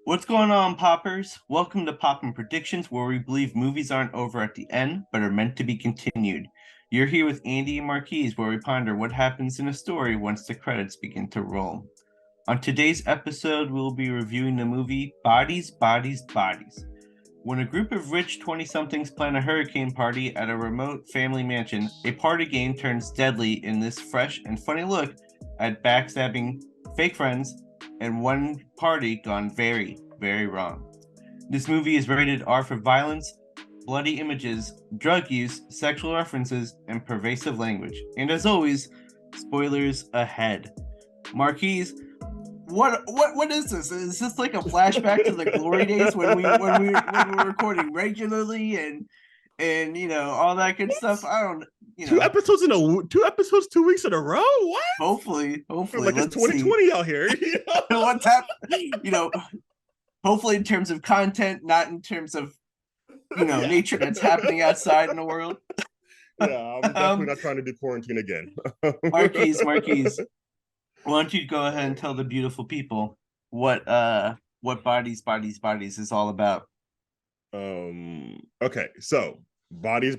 What's going on, Poppers? Welcome to Poppin Predictions, where we believe movies aren't over at the end, but are meant to be continued. You're here with Andy and Marqueze, where we ponder what happens in a story once the credits begin to roll. On today's episode, we'll be reviewing the movie Bodies, Bodies, Bodies. When a group of rich 20 somethings plan a hurricane party at a remote family mansion, a party game turns deadly in this fresh and funny look at backstabbing fake friends and one party gone very, very wrong. This movie is rated R for violence, bloody images, drug use, sexual references, and pervasive language. And as always, spoilers ahead. Marquise, what is this? Is this like a flashback to the glory days when we were recording regularly and all that good stuff? I don't Two episodes 2 episodes 2 weeks in a row. What? hopefully Like it's let's see 2020 out here. what's happening. Hopefully in terms of content, not in terms of Yeah, nature that's happening outside in the world. yeah. I'm definitely um, not trying to do quarantine again. Marquise, why don't you go ahead and tell the beautiful people what bodies is all about? Okay, so Bodies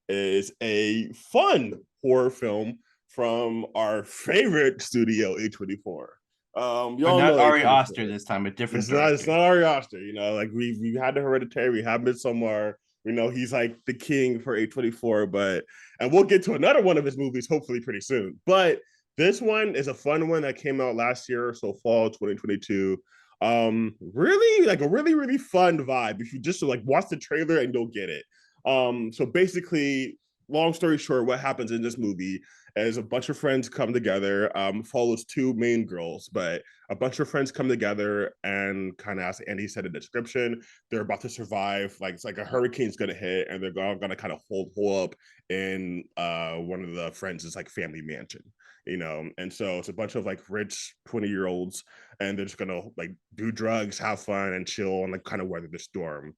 is a fun horror film from our favorite studio, A24. But Y'all not know Ari A24. Aster this time, a different It's director. not Ari Aster, like we had the Hereditary, we have Midsommar. We know he's like the king for A24, and we'll get to another one of his movies hopefully pretty soon. But this one is a fun one that came out last year, so fall 2022. Really like a really fun vibe. If you just like watch the trailer and you'll get it. So basically, long story short, what happens in this movie is a bunch of friends come together, follows two main girls, but a bunch of friends come together and kind of, as Andy said in the description, they're about to survive. Like it's like a hurricane's gonna hit, and they're all gonna kind of hole up in one of the friends' like family mansion, And so it's a bunch of like rich 20-year-olds, and they're just gonna like do drugs, have fun, and chill, and like kind of weather the storm.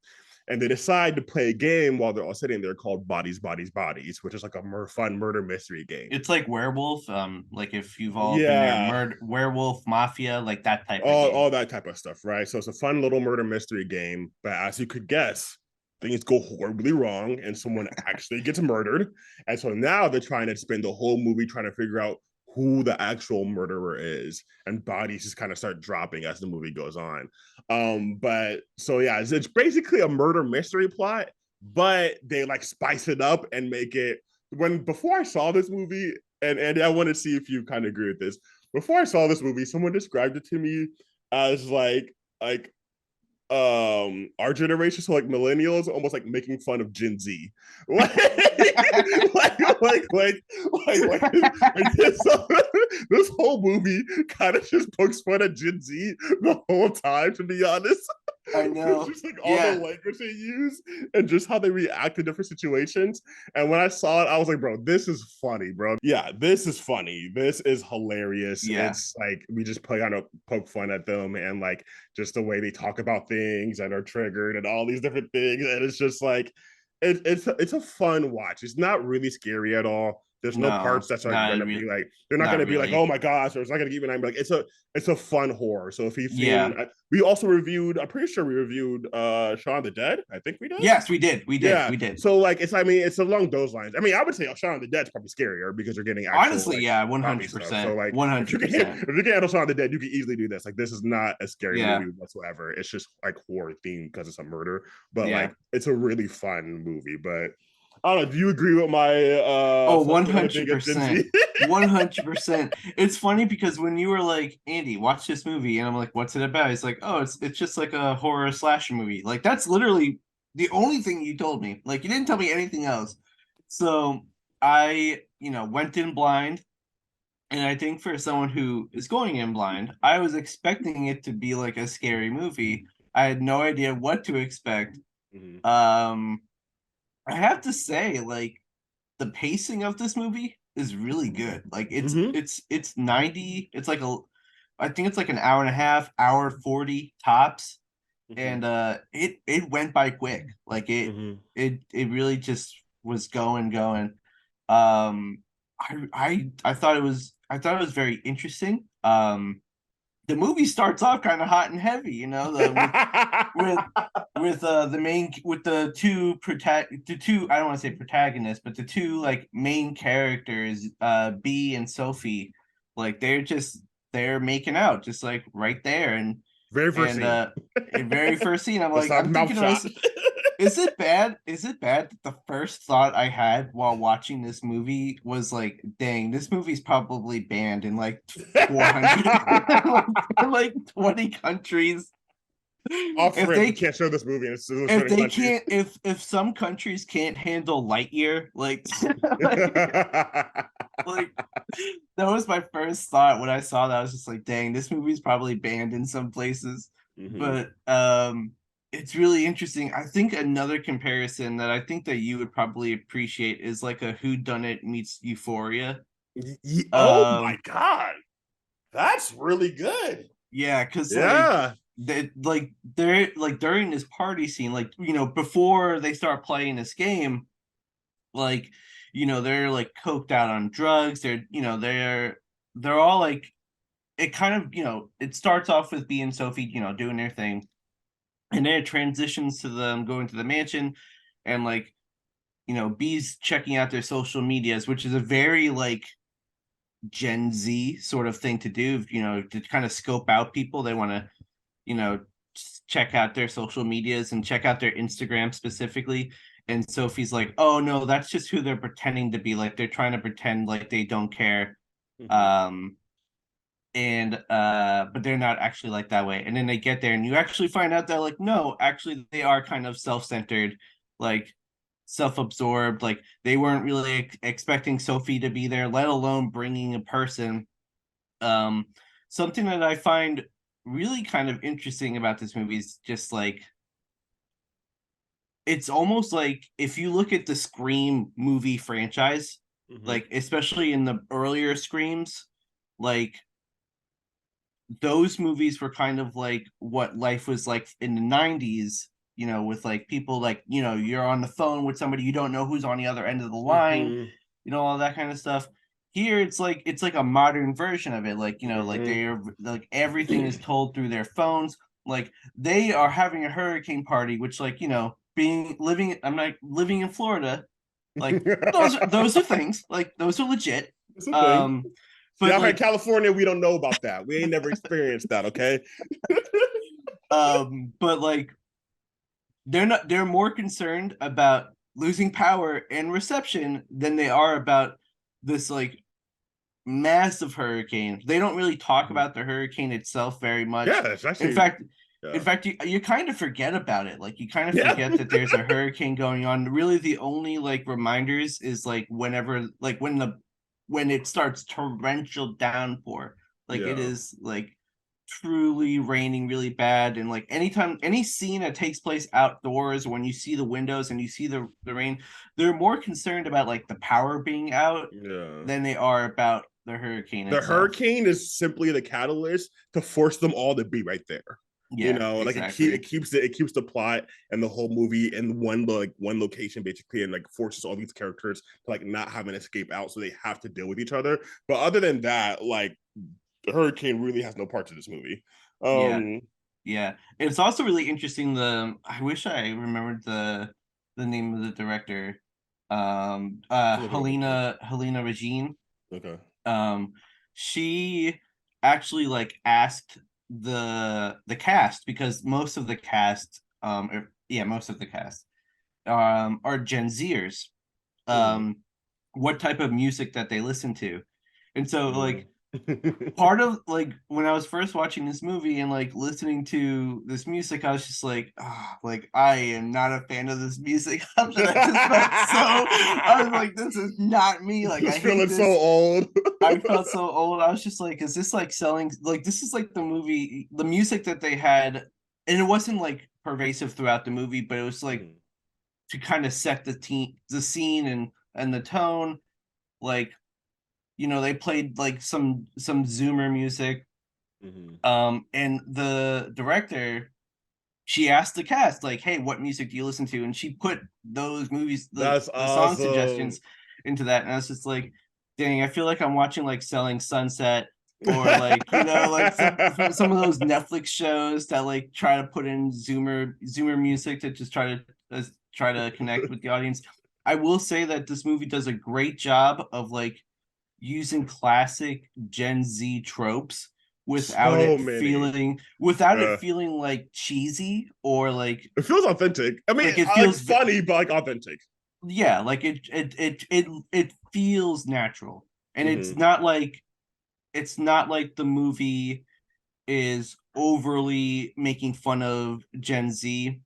And they decide to play a game while they're all sitting there called Bodies, Bodies, Bodies, which is like a fun murder mystery game. It's like Werewolf, like if you've all been there, Yeah, Werewolf Mafia, like that type of game. all that type of stuff, right? So it's a fun little murder mystery game, but as you could guess, things go horribly wrong and someone actually gets murdered. And so now they're trying to spend the whole movie trying to figure out who the actual murderer is, and bodies just kind of start dropping as the movie goes on. But so yeah, it's basically a murder mystery plot, but they like spice it up and make it. When before I saw this movie, and I want to see if you kind of agree with this, before I saw this movie, someone described it to me as like our generation, so like millennials, almost like making fun of Gen Z. like, this, this whole movie kind of just pokes fun at Gen Z the whole time, to be honest. I It's know. just like all the Yeah, language they use and just how they react to different situations. And when I saw it, I was like, bro, this is funny, bro. Yeah, this is funny. This is hilarious. yeah, It's like we just play on a poke fun at them, and like just the way they talk about things and are triggered and all these different things. And it's just like it's a fun watch. It's not really scary at all. There's no no, parts that's like not gonna really, be like they're not not gonna be like, oh really. my gosh, or it's not gonna give you an like it's a fun horror. So if you've seen, Yeah, we also reviewed, I'm pretty sure we reviewed Shaun of the Dead. I think we did. yes, we did, we did, Yeah. we did. So like I mean, it's along those lines. I mean, I would say Shaun of the Dead's probably scarier because you're getting actual Honestly, like yeah, one zombie hundred stuff. So percent, like one if you hundred can percent. if you can handle Shaun of the Dead, you can easily do this. Like this is not a scary Yeah, movie whatsoever. It's just like horror themed because it's a murder. But yeah. like it's a really fun movie. But I don't know. Do you agree with my Oh, assessment of it being a Gen 100%. Z? 100%. It's funny because when you were like, Andy, watch this movie, and I'm like, what's it about? He's like, oh, it's just like a horror slasher movie. Like that's literally the only thing you told me. Like you didn't tell me anything else. So I, went in blind, and I think for someone who is going in blind, I was expecting it to be like a scary movie. I had no idea what to expect. Mm-hmm. Um, I have to say, like the pacing of this movie is really good. Like it's Mm-hmm. it's it's 90, it's like a I think it's like an hour and a half, hour 40 tops. Mm-hmm. And it went by quick. Like it Mm-hmm. it it really just was going. Um I thought it was very interesting. the movie starts off kind of hot and heavy, with the main with the two I don't want to say protagonists, but the two like main characters, B and Sophie, like they're making out just like right there, Very first and scene. very first scene, Just I'm mouth thinking to shot. myself, is it bad? Is it bad that the first thought I had while watching this movie was like, dang, this movie's probably banned in like 400, like 20 countries. Off If rip, we they can't show this movie in if certain they countries. can't if some countries can't handle Lightyear, like, like that was my first thought when I saw that. I was just like, dang, this movie's probably banned in some places. Mhm. But it's really interesting. I think another comparison that I think that you would probably appreciate is like a Who Done It meets Euphoria. Oh my Um god, that's really good. yeah, because Yeah. they're like during this party scene, like before they start playing this game, like they're like coked out on drugs, they're all like, it kind of it starts off with B and Sophie doing their thing, and then it transitions to them going to the mansion, and like B's checking out their social medias, which is a very like Gen Z sort of thing to do, to kind of scope out people. They want to check out their social medias and check out their Instagram specifically. And Sophie's like, oh no, that's just who they're pretending to be. Like they're trying to pretend like they don't care. Mhm. Um and but they're not actually like that way. And then they get there and you actually find out that like, no, actually they are kind of self-centered, like self-absorbed. Like they weren't really expecting Sophie to be there, let alone bringing a person. um Something that I find really kind of interesting about this movie is just like, it's almost like if you look at the Scream movie franchise, Mhm. like especially in the earlier Screams, like those movies were kind of like what life was like in the 90s, with like people like, you're on the phone with somebody, you don't know who's on the other end of the line, Mhm. all that kind of stuff. Here it's like a modern version of it, like like Mhm. they're like everything is told through their phones. Like they are having a hurricane party, which like being living I'm like living in Florida, like those are things, like those are legit. It's a thing. um See, but out here in like California, we don't know about that. We ain't never experienced that. Okay. but like they're more concerned about losing power and reception than they are about this like massive hurricane. They don't really talk Mhm. about the hurricane itself very Yeah, much. it's In actually fact, yeah. you kind of forget about it. Like you kind of Yeah. forget that there's a hurricane going on. Really, the only like reminders is like whenever like when it starts torrential downpour. Like it Yeah. is like truly raining really bad, and like anytime any scene that takes place outdoors, when you see the windows and you see the rain, they're more concerned about like the power being out Yeah. than they are about the hurricane The itself. hurricane is simply the catalyst to force them all to be right there. You Yeah, know, like exactly. it keeps the plot and the whole movie in one location basically, and like forces all these characters to like not have an escape out, so they have to deal with each other. But other than that, like the hurricane really has no parts of this movie. Yeah, Um, yeah. It's also really interesting. I wish I remembered the name of the director. look it up real quick. Helena Regine. Okay. um she actually like asked the cast, because most of the cast yeah, most of the cast are Gen Zers, Mm. um what type of music that they listen to. And so Mm. like part of like when I was first watching this movie and like listening to this music, I was just like, ah, like I am not a fan of this music. I just felt so, I was like, this is not me. Like I Just hate feeling so this. old. I felt so old. I was just like, is this like selling? Like, this is like the music that they had, and it wasn't like pervasive throughout the movie, but it was like Mhm. to kind of set the scene and the tone. Like, they played like some Zoomer music. Mhm. And the director, she asked the cast like, "Hey, what music do you listen to?" And she put those movies, That's the song awesome. suggestions into that, and I was just like, "Dang, I feel like I'm watching like Selling Sunset." or like like some of those Netflix shows that like try to put in Zoomer music to just try to connect with the audience. I will say that this movie does a great job of like using classic Gen Z tropes So many. without it Uh, feeling like cheesy or it feels authentic. I mean, like it I like feels funny, but like authentic. yeah, like it feels natural. And Mm-hmm. it's not like the movie is overly making fun of Gen Z.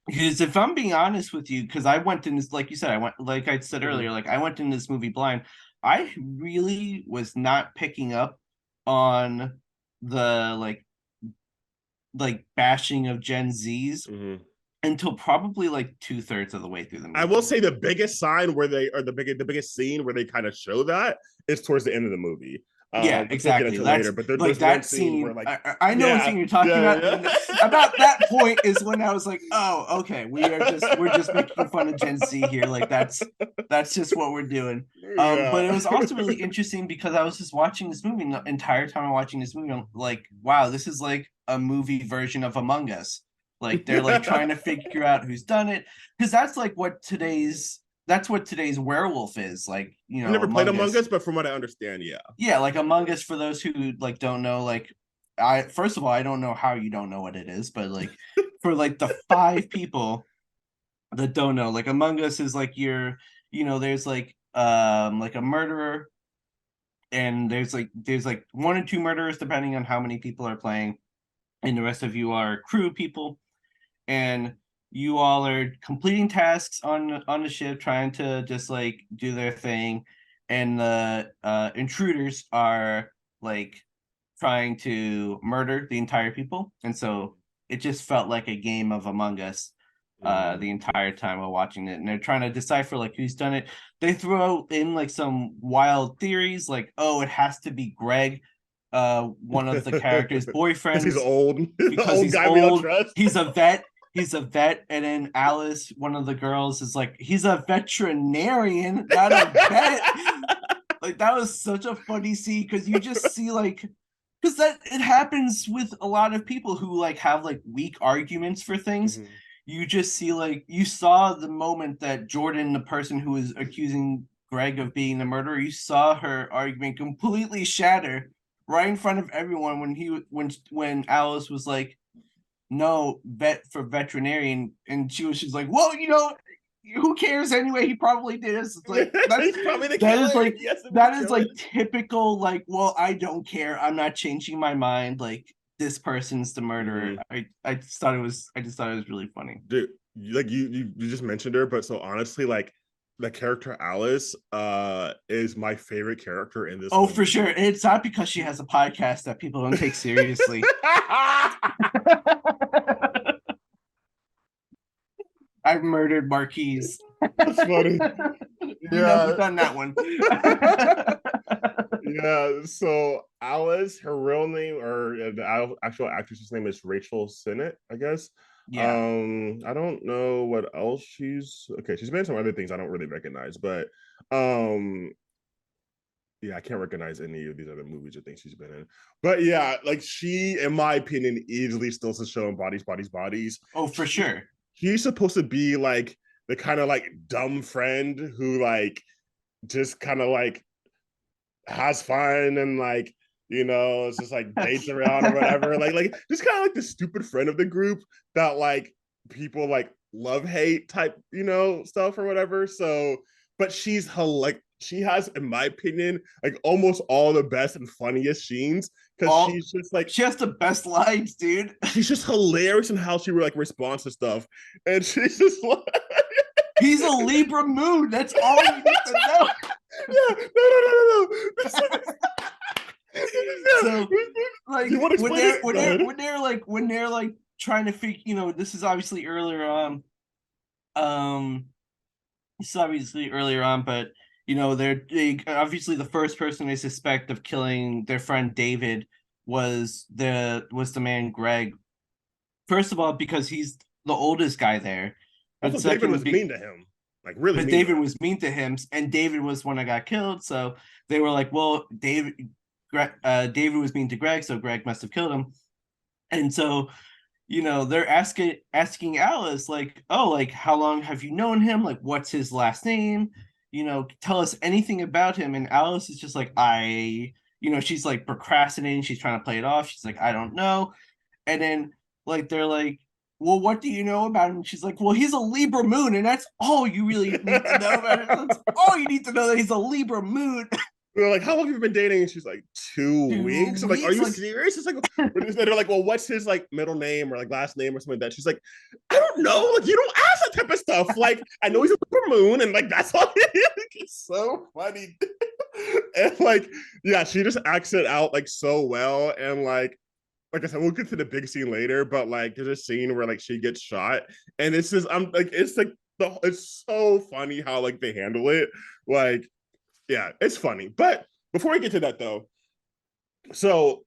Because if I'm being honest with you, because I went in this, like you said, I went, like I said Mm-hmm. earlier, like I went in this movie blind. I really was not picking up on the like bashing of Gen Z's Mm-hmm. until probably like 2/3 of the way through the I will movie. say the biggest sign where they are the biggest scene where they kind of show that is towards the end of the movie. Yeah, Which we'll get exactly. into later. That's But like there's one that scene where scene. like, I know what scene yeah, you're talking yeah, about. yeah. About that point is when I was like, oh, okay, we're just making fun of Gen Z here. Like that's just what we're doing. But Yeah. it was also really interesting because I was just watching this movie and the entire time I'm watching this movie, I'm like, wow, this is like a movie version of Among Us. Like they're like trying to figure out who's done it because that's what today's werewolf is like. I've never played Among Among Us. Us, but from what I understand, yeah. Yeah, like Among Us, for those who like don't know, like I first of all, I don't know how you don't know what it is, but like for like the five people that don't know, like Among Us is like there's like a murderer, and there's like one or two murderers depending on how many people are playing, and the rest of you are crew people, and you all are completing tasks on the ship, trying to just like do their thing, and the intruders are like trying to murder the entire people, and so it just felt like a game of Among Us Mm. the entire time while watching it, and they're trying to decipher like who's done it. They throw in like some wild theories, like it has to be Greg, one of the characters' Because he's boyfriends, old, the because old he's guy we don't old. trust. He's a vet, and then Alice, one of the girls, is like he's a veterinarian, not a vet. Like that was such a funny scene because you just see like because that it happens with a lot of people who like have like weak arguments for things. Mm-hmm. You just see like you saw the moment that Jordan, the person who was accusing Greg of being the murderer, you saw her argument completely shatter right in front of everyone when Alice was like, no, vet for veterinarian, and she's like, well, who cares anyway? He probably did this. It's like He's probably the that is killer. like He has to be the that is killer. like typical, like, well, I don't care, I'm not changing my mind, like this person's the murderer. Mm-hmm. I just thought it was really funny. Dude, like you just mentioned her, but so honestly, like the character Alice is my favorite character in this Oh, whole for sure. movie. It's not because she has a podcast that people don't take seriously. I've murdered Marquise. That's funny. You know who's Yeah. done that one. Yeah, so Alice, her real name or the actual actress's name is Rachel Sennett, I guess. Yeah. I don't know what else she's been in some other things I don't really recognize, but um yeah, I can't recognize any of these other movies or things she's been in. But yeah, like she, in my opinion, easily still to show in Bodies, Bodies, Bodies. Oh, for sure. She's supposed to be like the kind of like dumb friend who like just kind of like has fun and like it's just like dates around or whatever. Like just kind of like the stupid friend of the group that like people like love hate type stuff or whatever. So, but like she has, in my opinion, like almost all the best and funniest scenes because All she's just like she has the best lines, dude. she's just hilarious in how she like responds to stuff, and she's just like He's a Libra moon. That's all you need to know. yeah, no. So, like, you want to explain it? when they're like trying to figure, this is obviously earlier on. Um, this is obviously earlier on, but they obviously the first person they suspect of killing their friend David was the man Greg. First of all, because he's the oldest guy there, but Also, David was mean to him, like really but mean to David him. was mean to him, and David was one that got killed. So they were like, well, David. David was mean to Greg, so Greg must have killed him. And so, they're asking Alice, like, oh, like, how long have you known him? Like, what's his last name? Tell us anything about him. And Alice is just like, she's like procrastinating. She's trying to play it off. She's like, I don't know. And then, like, they're like, well, what do you know about him? And she's like, well, he's a Libra moon, and that's all you really need to know about him. That's all you need to know, that he's a Libra moon. They're like, how long have you been dating? And she's like, 2 weeks. I'm like, are 2 weeks, you like, serious? It's like, they're like, well, what's his like middle name or like last name or something like that? She's like, I don't know. Like, you don't ask that type of stuff. Like, I know he's a Libra moon, and like that's all it is. It's so funny. And like, yeah, she just acts it out like so well. And like I said, we'll get to the big scene later, but like there's a scene where like she gets shot, and it's just it's like it's so funny how like they handle it. Like, yeah, it's funny. But before we get to that though, so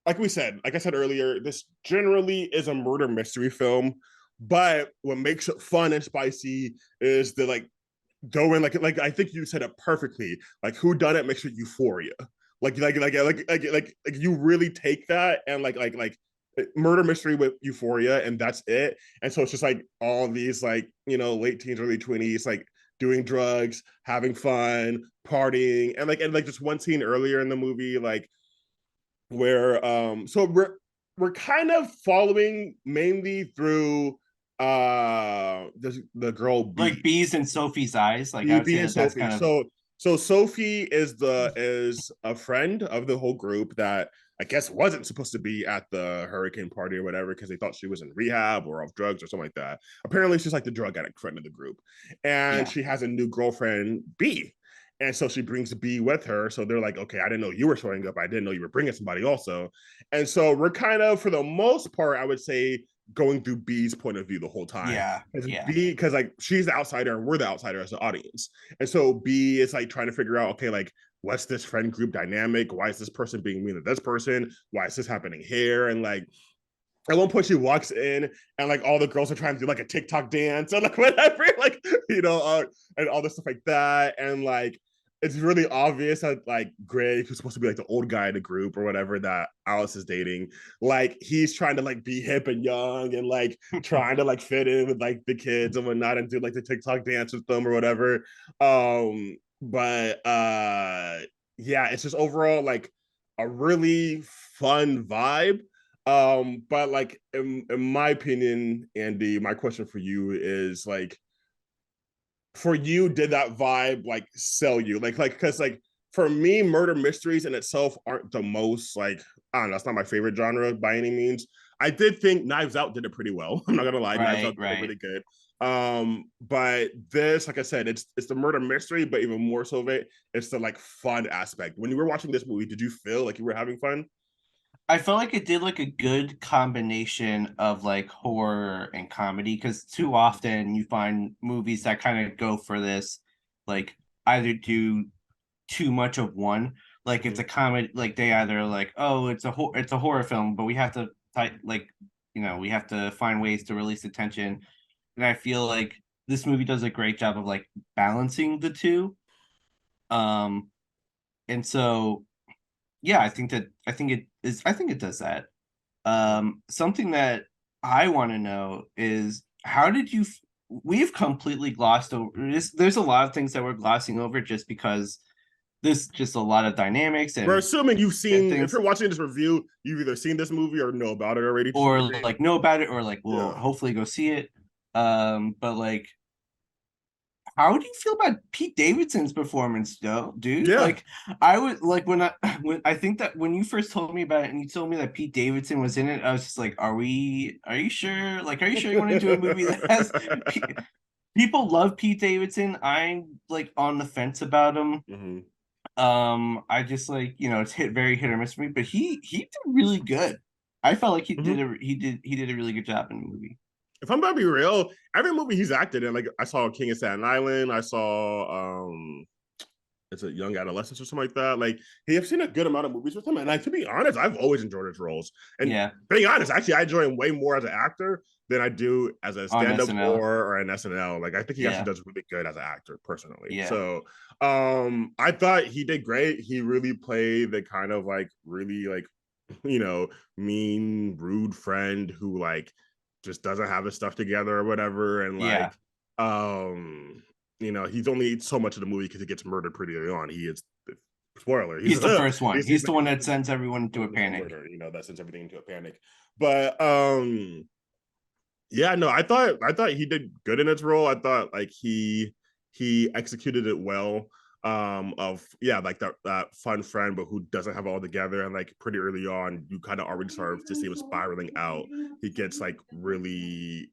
like I said earlier, this generally is a murder mystery film, but what makes it fun and spicy is the like going like I think you said it perfectly. Like who done it makes it Euphoria. Like you really take that and like murder mystery with Euphoria, and that's it. And so it's just like all these like late teens, early 20s, like doing drugs, having fun, partying, and just one scene earlier in the movie, like where so we're kind of following mainly through the girl like B. bees in Sophie's eyes. Like, I would B say and that's Sophie. kind of, So Sophie is a friend of the whole group that I guess wasn't supposed to be at the hurricane party or whatever because they thought she was in rehab or off drugs or something like that. Apparently, she's like the drug addict friend of the group, and yeah. she has a new girlfriend B. And so she brings B with her. So they're like, okay, I didn't know you were showing up. I didn't know you were bringing somebody also. And so we're kind of, for the most part, I would say, going through B's point of view the whole time. Yeah, yeah. Because like she's the outsider and we're the outsider as the audience. And so B is like trying to figure out, okay, like what's this friend group dynamic? Why is this person being mean to this person? Why is this happening here? And like at one point she walks in and like all the girls are trying to do like a TikTok dance or like whatever, like and all this stuff like that. And like it's really obvious that like Greg, who's supposed to be like the old guy in the group or whatever that Alice is dating, like he's trying to like be hip and young and like trying to like fit in with like the kids and whatnot and do like the TikTok dance with them or whatever. But yeah, it's just overall like a really fun vibe. But like in my opinion, Andy, my question for you is like, for you, did that vibe like sell you? Like because like for me, murder mysteries in itself aren't the most like, I don't know, it's not my favorite genre by any means. I did think Knives Out did it pretty well. I'm not gonna lie, Knives Right, Out did it right. really good. But this, like I said, it's the murder mystery, but even more so of it, it's the like fun aspect. When you were watching this movie, did you feel like you were having fun? I felt like it did like a good combination of like horror and comedy, because too often you find movies that kind of go for this, like, either do too much of one. Like, it's Mm-hmm. a comedy, like they either like, oh, it's a horror film, but we have to like, we have to find ways to release the tension. And I feel like this movie does a great job of like balancing the two. Um, and so yeah, I think it does that. Something that I want to know is, how did you we've completely glossed over this. There's a lot of things that we're glossing over just because there's just a lot of dynamics We're and assuming you've seen, if things, you're watching this review, you've either seen this movie or know about it already to some or degree. like know about it, or like will Yeah. hopefully go see it. But like, how do you feel about Pete Davidson's performance, though, dude? Yeah. Like, I would like when I think that when you first told me about it and you told me that Pete Davidson was in it, I was just like, are you sure? Like, are you sure you want to do a movie that has people love Pete Davidson? I'm like on the fence about him. Mm-hmm. I just like, it's very hit or miss for me, but he did really good. I felt like Mm-hmm. he did a really good job in the movie. If I'm gonna be real, every movie he's acted in, like I saw King of Staten Island, I saw it's a young adolescence or something like that. Like I've seen a good amount of movies with him, and like to be honest, I've always enjoyed his roles. And Yeah, being honest, actually, I enjoy him way more as an actor than I do as a on stand-up SNL. or an SNL. Like I think he actually Yeah, does really good as an actor, personally. yeah, So I thought he did great. He really played the kind of like really like you know mean, rude friend who like just doesn't have his stuff together or whatever, and yeah. like he's only so much of the movie because he gets murdered pretty early on. He is spoiler. He's He's the first one. He's the one that he's sends everyone into a the panic. murder. That sends everything into a panic. But yeah, no, I thought he did good in his role. I thought like he executed it well. Of yeah, like that fun friend, but who doesn't have it all together. And like pretty early on, you kind of already start to see him spiraling out. He gets like really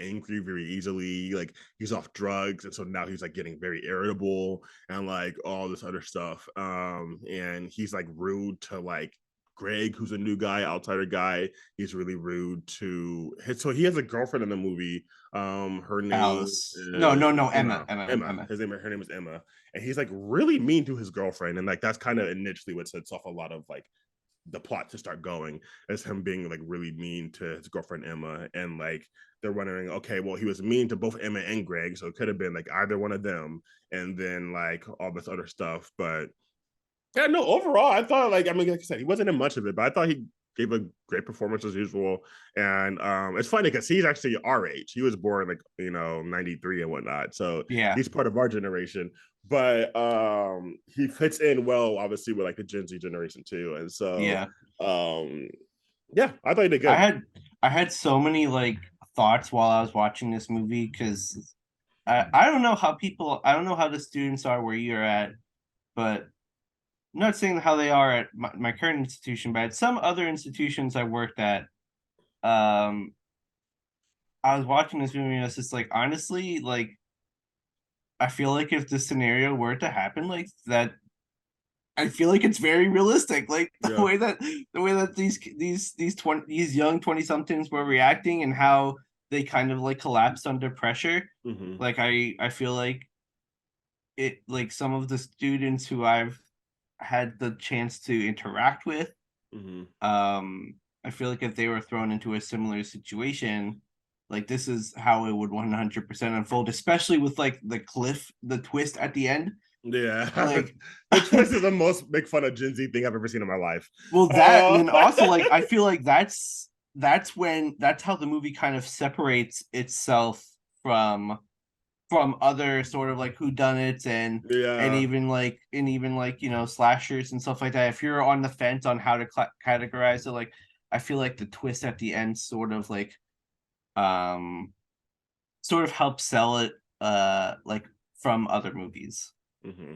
angry very easily. Like he's off drugs, and so now he's like getting very irritable and like all this other stuff. And he's like rude to like Greg, who's a new guy, outsider guy. He's really rude to his. So he has a girlfriend in the movie. Her name Alice. No, is no, no. Emma. Emma. Emma. Emma. Emma. Her name is Emma, and he's like really mean to his girlfriend, and like that's kind of initially what sets off a lot of like the plot to start going, as him being like really mean to his girlfriend Emma, and like they're wondering, okay, well he was mean to both Emma and Greg, so it could have been like either one of them, and then like all this other stuff, but yeah, no, overall, I thought like I mean, like I said, he wasn't in much of it, but I thought he gave a great performance as usual. And it's funny because he's actually our age. He was born like 93 and whatnot. So Yeah, he's part of our generation. But he fits in well, obviously, with like the Gen Z generation too. And so yeah. um yeah, I thought he did I good. had I had so many like thoughts while I was watching this movie because I don't know how I don't know how the students are where you're at, but I'm not saying how they are at my current institution, but at some other institutions I worked at, um, I was watching this movie and I was just like, honestly, like I feel like if this scenario were to happen like that, I feel like it's very realistic. Like Yeah. the way that these young 20 somethings were reacting and how they kind of like collapsed under pressure. Mm-hmm. Like I feel like it like some of the students who I've had the chance to interact with, Mm-hmm. um, I feel like if they were thrown into a similar situation, like this is how it would 100% unfold, especially with like the twist at the end. Yeah. Like, The twist is the most make fun of Gen Z thing I've ever seen in my life. well, that and Uh, then also like I feel like that's how the movie kind of separates itself from other sort of like whodunits yeah. and even like slashers and stuff like that. If you're on the fence on how to categorize it, like I feel like the twist at the end um sort of helps sell it like from other movies. Mm-hmm.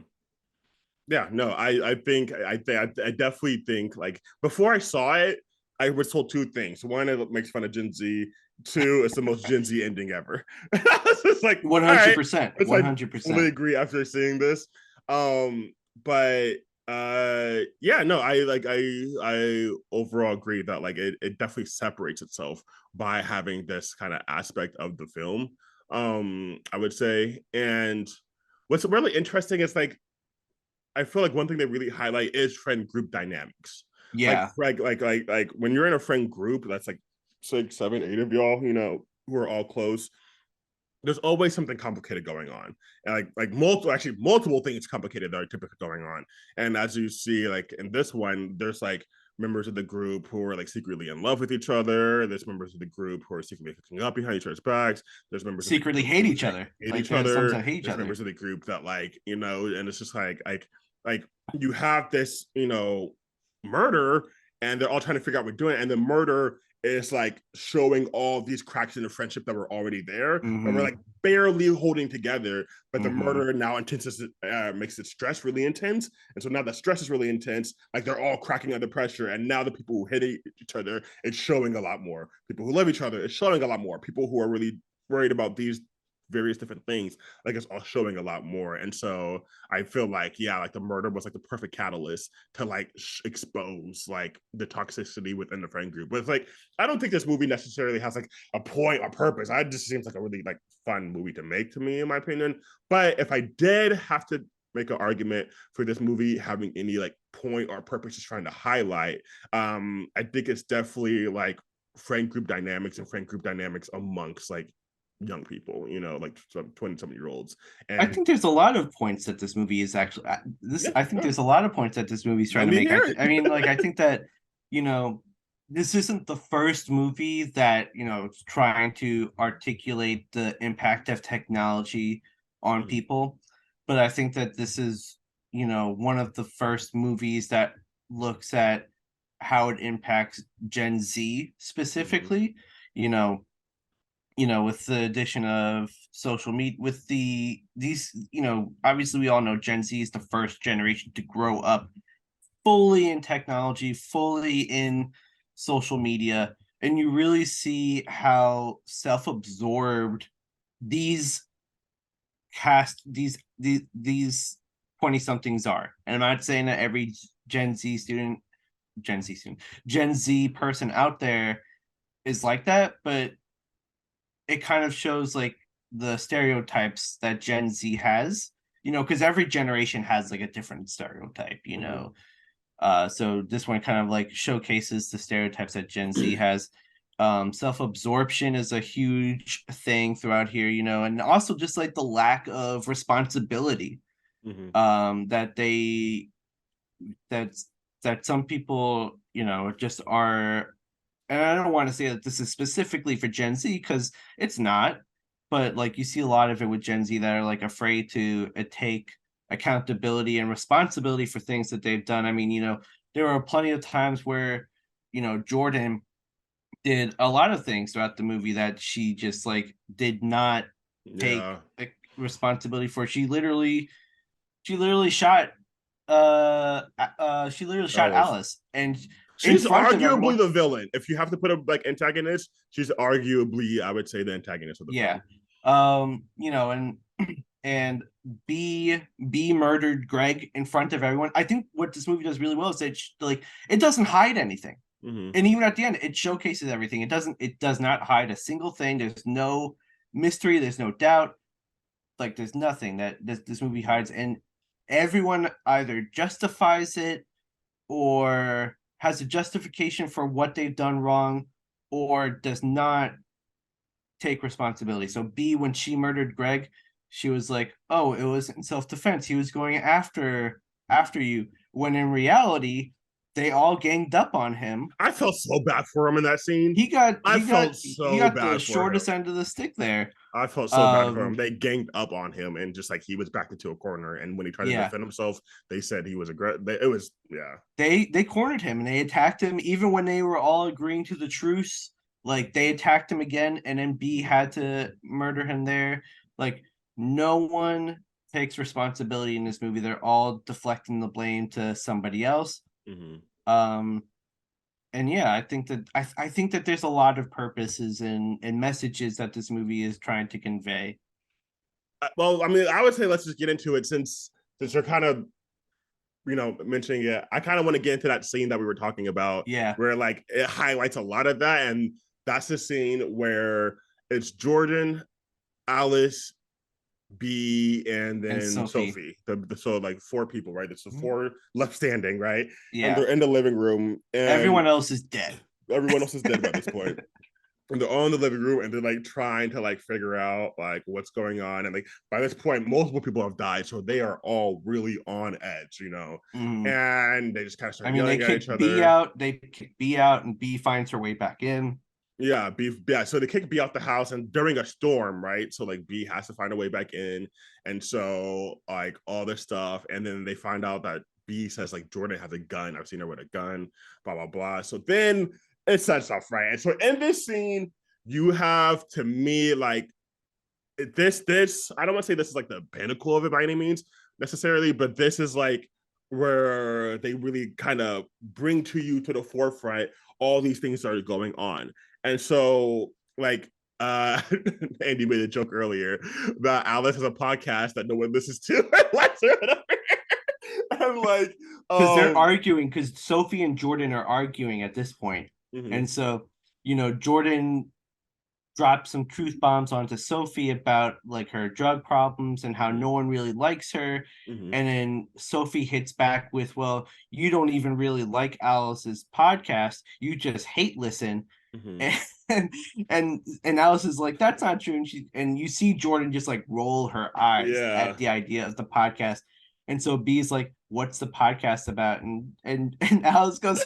Yeah, no, I definitely think like before I saw it, I was told two things. One, it makes fun of Gen Z. Two, it's the most Gen Z ending ever. It's like, all right, 100%, it's like totally 100%. agree after seeing this. But yeah, no, I overall agree that like it definitely separates itself by having this kind of aspect of the film. I would say. And what's really interesting is like I feel like one thing they really highlight is friend group dynamics. Yeah. Like when you're in a friend group, that's like 6, 7, 8 of y'all, who are all close. There's always something complicated going on, and like multiple things complicated that are typically going on. And as you see, like in this one, there's like members of the group who are like secretly in love with each other. There's members of the group who are secretly hooking up behind each other's backs. There's members of the Secretly group hate who each like other. hate Like each there's some other. that hate each There's other. members of the group that and it's just like you have this murder, and they're all trying to figure out what we're doing, and the murder is like showing all these cracks in the friendship that were already there, and we're Mm-hmm. like barely holding together. But the Mm-hmm. murder now makes it stress really intense, and so now the stress is really intense. Like they're all cracking under pressure, and now the people who hit each other, it's showing a lot more. People who love each other, it's showing a lot more. People who are really worried about these various different things, like it's all showing a lot more. And so I feel like yeah, like the murder was like the perfect catalyst to like expose like the toxicity within the friend group. But it's like I don't think this movie necessarily has like a point or purpose. It just seems like a really like fun movie to make, to me, in my opinion. But if I did have to make an argument for this movie having any like point or purpose it's trying to highlight. I think it's definitely like friend group dynamics and friend group dynamics amongst like young people, you know, like 20-something-year-olds. I And think there's a lot of points that this movie is actually this. yeah, I think yeah. there's a lot of points that this movie's Let trying to me make. hear it. I mean, like I think that you know this isn't the first movie that is trying to articulate the impact of technology on Mhm, people, but I think that this is one of the first movies that looks at how it impacts Gen Z mhm, specifically. You know, with the addition of social media, with these, obviously we all know Gen Z is the first generation to grow up fully in technology, fully in social media, and you really see how self-absorbed these these 20 somethings are. And I'm not saying that every Gen Z student, Gen Z student, Gen Z person out there is like that, but it kind of shows like the stereotypes that Gen Z has, because every generation has like a different stereotype, mhm. So this one kind of like showcases the stereotypes that Gen Z has. Self-absorption is a huge thing throughout here, and also just like the lack of responsibility Mhm. that that's that some people, just are. And I don't want to say that this is specifically for Gen Z because it's not, but like you see a lot of it with Gen Z that are like afraid to take accountability and responsibility for things that they've done. I mean, there are plenty of times where, Jordan did a lot of things throughout the movie that she just like did not take Yeah. responsibility for. She literally shot Alice. Alice and in She's front of arguably everyone. the villain. If you have to put a like antagonist, she's arguably, I would say, the antagonist of the Yeah. film. And and B murdered Greg in front of everyone. I think what this movie does really well is that like it doesn't hide anything. Mm-hmm. And even at the end, it showcases everything. It does not hide a single thing. There's no mystery, there's no doubt. Like there's nothing that this movie hides, and everyone either justifies it or has a justification for what they've done wrong or does not take responsibility. So B, when she murdered Greg, she was like, "Oh, it was in self-defense. He was going after you." When in reality, they all ganged up on him. I felt so bad for him in that scene. He got I he got felt he so got the bad for him. shortest end of the stick there. I felt so bad for him. Um, They ganged up on him and just like he was backed into a corner. And when he tried to yeah, defend himself, they said he was aggressive. It was yeah. they cornered him and they attacked him even when they were all agreeing to the truce. Like they attacked him again, and then B had to murder him there. Like no one takes responsibility in this movie. They're all deflecting the blame to somebody else. Mm-hmm. Um, and yeah, I think that there's a lot of purposes and messages that this movie is trying to convey. Well, I mean, I would say let's just get into it since you're kind of mentioning it. I kind of want to get into that scene that we were talking about Yeah, where like it highlights a lot of that, and that's the scene where it's Jordan, Alice, B, and and then Sophie. Sophie. So like four people, right? There's the four left standing, right? And Yeah, they're in the living room, and everyone else is dead. everyone else is dead by this point. And they're all in the living room, and they're like trying to like figure out like what's going on. And like by this point, multiple people have died, so they are all really on edge, Mhm. And they just kind of I start mean, they yelling at each kick B other. out. They kick B out, and B finds her way back in. Yeah, yeah. So they kick B out the house, and during a storm, right? So like B has to find a way back in, and so like all this stuff, and then they find out that B says like Jordan has a gun. I've seen her with a gun. Blah blah blah. So then it sets off, right? And so in this scene, you have to me like this. I don't want to say this is like the pinnacle of it by any means necessarily, but this is like where they really kind of bring to you to the forefront all these things that are going on. And so, like, Andy made a joke earlier that Alice has a podcast that no one listens to. And like, Because they're um, arguing, because Sophie and Jordan are arguing at this point. mhm, And so, Jordan drops some truth bombs onto Sophie about like her drug problems and how no one really likes her. Mm-hmm. And then Sophie hits back with, well, you don't even really like Alice's podcast. You just hate listen. Mm-hmm. And Alice is like, that's not true. And you see Jordan just like roll her eyes Yeah. at the idea of the podcast. And so B's like, what's the podcast about? And Alice goes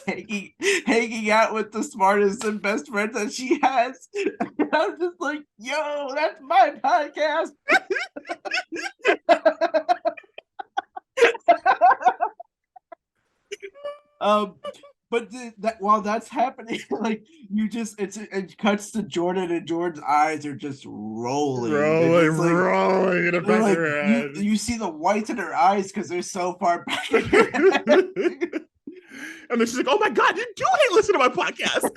hanging out with the smartest and best friend that she has. And I'm just like, yo, that's my podcast. um but that while that's happening, like it cuts to Jordan, and Jordan's eyes are just rolling. They're just like Rolling in the they're back of like her head. you see the whites in her eyes because they're so far back in her head. And then she's like, oh my God, you do hate listening to my podcast. And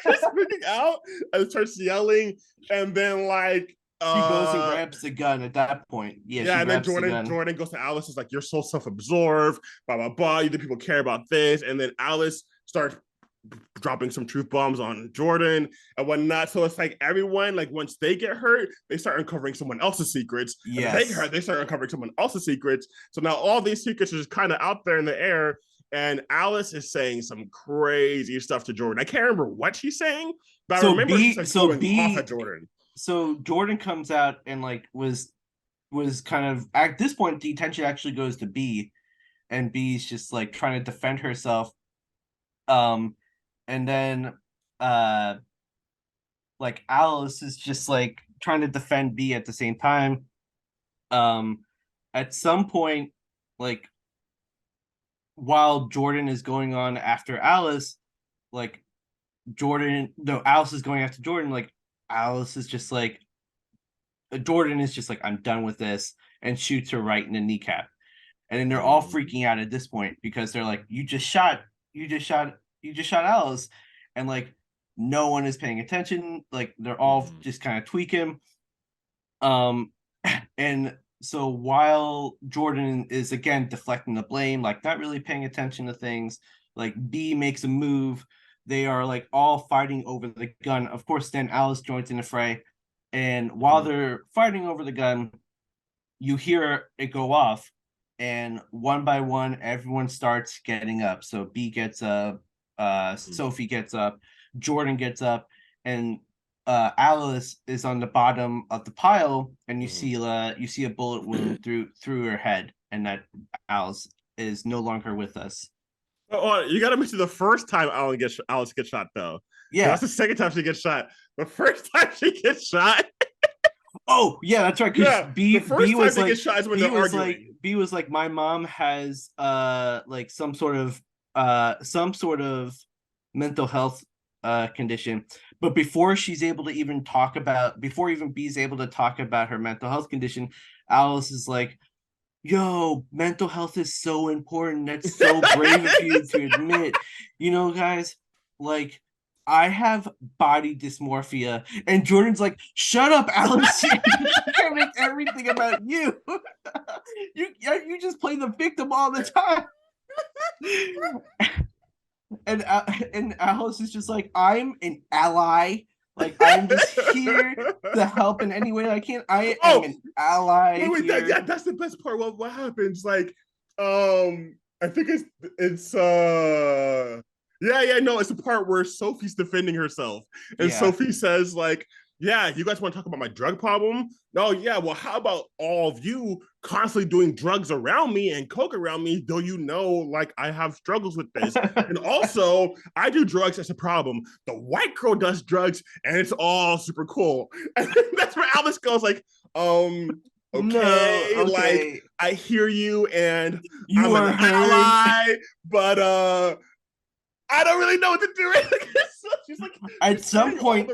she's freaking out and starts yelling. And then like she goes and grabs the gun at that point. Yeah, and then Jordan goes to Alice, is like, you're so self-absorbed, blah, blah, blah. You think people care about this. And then Alice starts dropping some truth bombs on Jordan and whatnot. So it's like everyone, like once they get hurt, they start uncovering someone else's secrets. Yes. They get hurt, they start uncovering someone else's secrets. So now all these secrets are just kind of out there in the air. And Alice is saying some crazy stuff to Jordan. I can't remember what she's saying, but I remember she's like going off at Jordan. So Jordan comes out and like was kind of at this point the attention actually goes to B, and B's just like trying to defend herself. And then like Alice is just like trying to defend B at the same time. At some point, like while Jordan is going on after Alice, like Alice is going after Jordan, like Alice is just like Jordan is just like, I'm done with this, and shoots her right in the kneecap. And then they're all freaking out at this point because they're like, you just shot Alice. And like no one is paying attention. Like they're all just kind of tweaking. And so while Jordan is again deflecting the blame, like not really paying attention to things, like B makes a move. They are like all fighting over the gun. Of course, then Alice joins in the fray. And while they're fighting over the gun, you hear it go off. And one by one, everyone starts getting up. So B gets up, Sophie gets up, Jordan gets up, and Alice is on the bottom of the pile, and you see a bullet wound through her head, and that Alice is no longer with us. Oh, you got to mention the first time Alice gets shot, though. Yeah, that's the second time she gets shot. The first time she gets shot. Oh yeah, that's right. Yeah, the first time they get shot is when they're arguing. Like, B was like, my mom has like some sort of mental health condition, but before B's able to talk about her mental health condition, Alice is like, yo, mental health is so important. That's so brave of you to admit. You know, guys, like, I have body dysmorphia. And Jordan's like, shut up, Alice. I make everything about you. You just play the victim all the time. And Alice is just like, I'm an ally. Like, I'm just here to help in any way I can. I am an ally. That's the best part. What happens? Like, I think it's it's the part where Sophie's defending herself, and Sophie says like, yeah, you guys want to talk about my drug problem? No, yeah, well, how about all of you constantly doing drugs around me and coke around me, though you know, like, I have struggles with this. And also, I do drugs as a problem. The white girl does drugs, and it's all super cool. And that's where Alice goes like, okay, like, I hear you, and I'm an ally, but I don't really know what to do. She's like, at some point,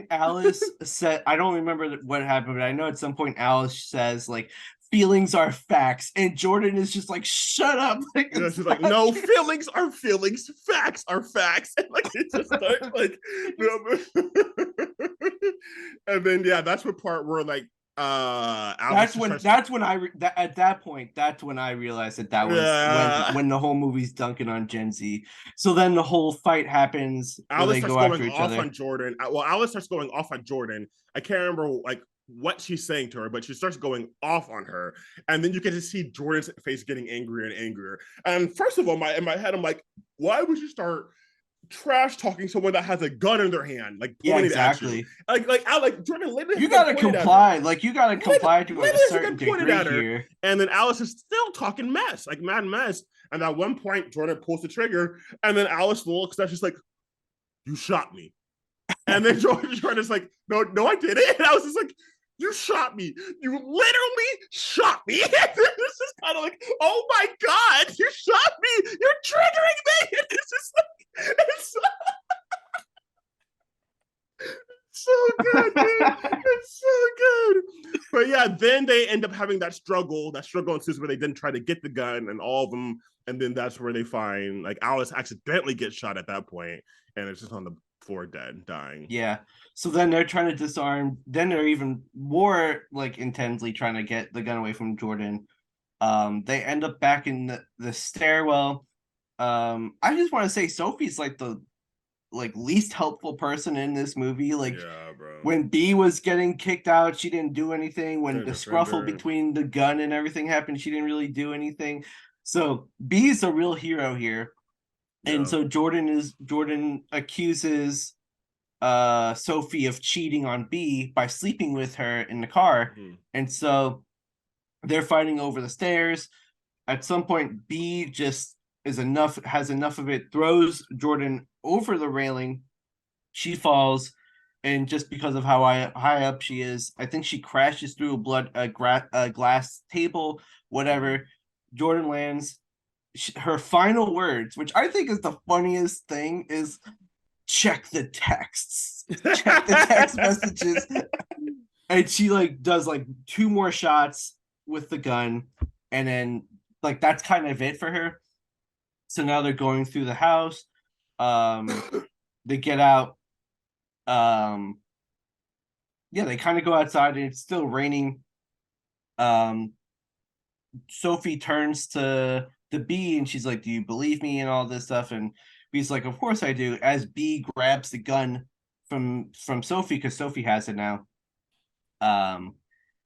Alice said, I don't remember what happened, but I know at some point Alice says like, feelings are facts, and Jordan is just like, shut up. Like, she's like, no, feelings are feelings, facts are facts. And like, it just starts like, and then that's the part where like Alice just starts. At that point that's when I realized that was Yeah. when the whole movie's dunking on Gen Z. So then the whole fight happens where Alice they starts go going after each off other. on Jordan. Well, Alice starts going off on Jordan. I can't remember like what she's saying to her, but she starts going off on her, and then you get to see Jordan's face getting angrier and angrier. And first of all, in my head, I'm like, why would you start trash talking someone that has a gun in their hand, like Yeah, pointed at you? exactly. Like Jordan literally has You a gun gotta pointed at her. comply. Like you gotta comply to a Literally has a certain gun pointed degree at her, here. and then Alice is still talking mess, like mad mess. And at one point, Jordan pulls the trigger, and then Alice looks at she's like, "You shot me." And then Jordan's like, "No, no, I didn't." And I was just like, "You shot me. You literally shot me." And this is kind of like, "Oh my god, you shot me. You're triggering me." And it's just like, it's so good, dude. It's so good. But yeah, then they end up having that struggle. That struggle ensues where they then try to get the gun and all of them, and then that's where they find like Alice accidentally gets shot at that point, and it's just on the floor dead, dying. Yeah. So then they're trying to disarm. Then they're even more like intensely trying to get the gun away from Jordan. They end up back in the stairwell. I just want to say Sophie's like the least helpful person in this movie. Like Yeah, bro. when B was getting kicked out, she didn't do anything. When Good the scruffle defender. between the gun and everything happened, she didn't really do anything. So B is the real hero here. And Yeah. so Jordan accuses Sophie of cheating on B by sleeping with her in the car. Mm-hmm. And so they're fighting over the stairs. At some point, B just has enough of it, throws Jordan over the railing. She falls, and just because of how high up she is, I think she crashes through a glass table, whatever. Mm-hmm. Jordan lands. Her final words, which I think is the funniest thing, is check the texts, check the text messages. And she like does like two more shots with the gun, and then like that's kind of it for her. So now they're going through the house. They get out. Yeah, they kind of go outside and it's still raining. Um, Sophie turns to the B and she's like, "Do you believe me?" and all this stuff. And B's like, "Of course I do." As B grabs the gun from Sophie because Sophie has it now.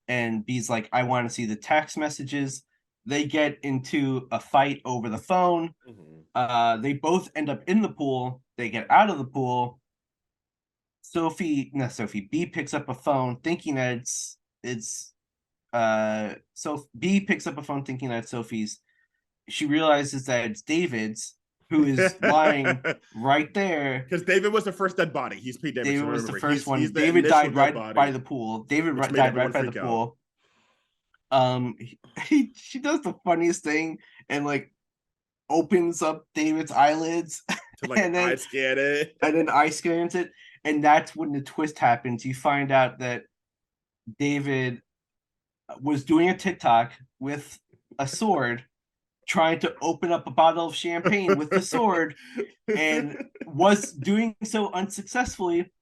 And B's like, "I want to see the text messages." They get into a fight over the phone. Mm-hmm. They both end up in the pool. They get out of the pool. B picks up a phone thinking that so B picks up a phone thinking that it's Sophie's. She realizes that it's David's, who is lying right there. Because David was the first dead body. He's Pete Davidson. David was the first one. He's the David initial died dead right by body, the pool. David which made died right everyone by the freak out. pool. She does the funniest thing and like opens up David's eyelids To like and eye then scan it. eye scans it, and that's when the twist happens. You find out that David was doing a TikTok with a sword, trying to open up a bottle of champagne with the sword, and was doing so unsuccessfully.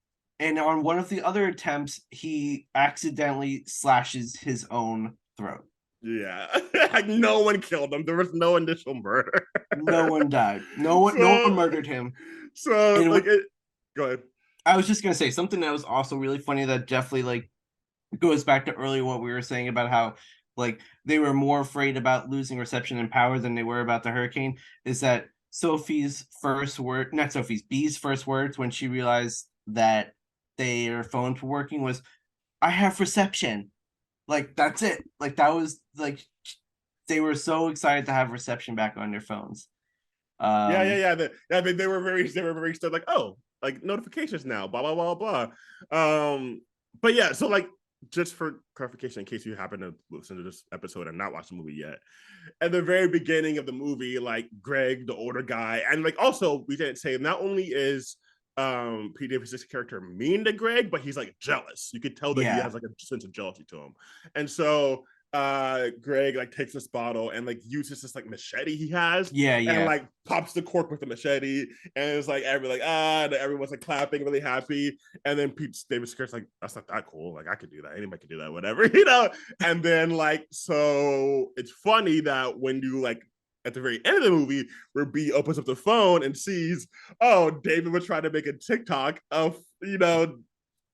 And on one of the other attempts, he accidentally slashes his own throat. Yeah, like no one killed him. There was no initial murder. No one died. No one murdered him. So And like it. Go ahead. I was just gonna say something that was also really funny that definitely like goes back to earlier what we were saying about how like they were more afraid about losing reception and power than they were about the hurricane. Is that Sophie's first word, not Sophie's, B's first words when she realized that their phones were working was, "I have reception." Like that's it. Like that was like they were so excited to have reception back on their phones. They were very still like, oh, like notifications now, blah blah blah blah. But yeah, so like just for clarification, in case you happen to listen to this episode and not watch the movie yet, at the very beginning of the movie, like Greg, the older guy, and like also we didn't say not only is Pete Davidson's character mean to Greg, but he's like jealous. You could tell that he has like a sense of jealousy to him, and so Greg like takes this bottle and like uses this like machete he has Yeah, and yeah. like pops the cork with the machete, and it's like and everyone's like clapping really happy, and then David Scare's like, that's not that cool, like I could do that, anybody could do that, whatever. And then like, so it's funny that when you like at the very end of the movie where B opens up the phone and sees, oh, David was trying to make a TikTok of